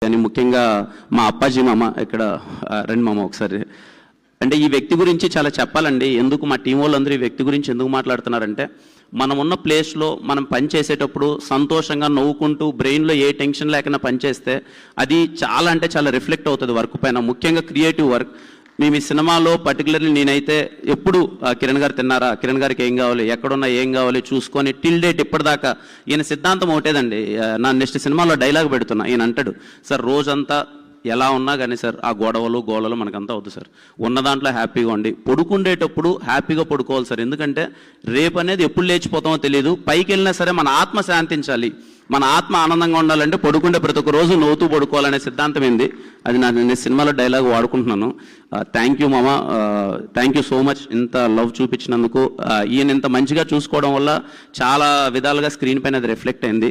కానీ ముఖ్యంగా మా అప్పాజీ మామ ఇక్కడ రండి మామ ఒకసారి. అంటే ఈ వ్యక్తి గురించి చాలా చెప్పాలండి. ఎందుకు మా టీం వాళ్ళందరూ ఈ వ్యక్తి గురించి ఎందుకు మాట్లాడుతున్నారంటే, మనం ఉన్న ప్లేస్లో మనం పని చేసేటప్పుడు సంతోషంగా నవ్వుకుంటూ బ్రెయిన్లో ఏ టెన్షన్ లేకుండా పనిచేస్తే అది చాలా అంటే చాలా రిఫ్లెక్ట్ అవుతుంది వర్క్ పైన, ముఖ్యంగా క్రియేటివ్ వర్క్. మేము ఈ సినిమాలో పర్టికులర్లీ నేనైతే ఎప్పుడు కిరణ్ గారు తిన్నారా, కిరణ్ గారికి ఏం కావాలి, ఎక్కడున్నా ఏం కావాలి చూసుకొని టిల్ డేట్ ఇప్పటిదాకా ఈయన సిద్ధాంతం ఒకటేదండి. నా నెక్స్ట్ సినిమాలో డైలాగ్ పెడుతున్నా, ఈయన అంటాడు, సార్ రోజంతా ఎలా ఉన్నా కానీ సార్ ఆ గోడలు మనకంతా అవుతుంది సార్, ఉన్న దాంట్లో హ్యాపీగా ఉండి పడుకుండేటప్పుడు హ్యాపీగా పడుకోవాలి సార్. ఎందుకంటే రేపు అనేది ఎప్పుడు లేచిపోతామో తెలియదు, పైకి వెళ్ళినా సరే మన ఆత్మ శాంతించాలి, మన ఆత్మ ఆనందంగా ఉండాలంటే పడుకుంటే ప్రతి ఒక్క రోజు నవ్వుతూ పడుకోవాలనే సిద్ధాంతం ఏంది. అది నేను సినిమాలో డైలాగ్ వాడుకుంటున్నాను. థ్యాంక్ యూ మామ, థ్యాంక్ యూ సో మచ్ ఇంత లవ్ చూపించినందుకు. ఈయన ఇంత మంచిగా చూసుకోవడం వల్ల చాలా విధాలుగా స్క్రీన్ పైన అది రిఫ్లెక్ట్ అయింది.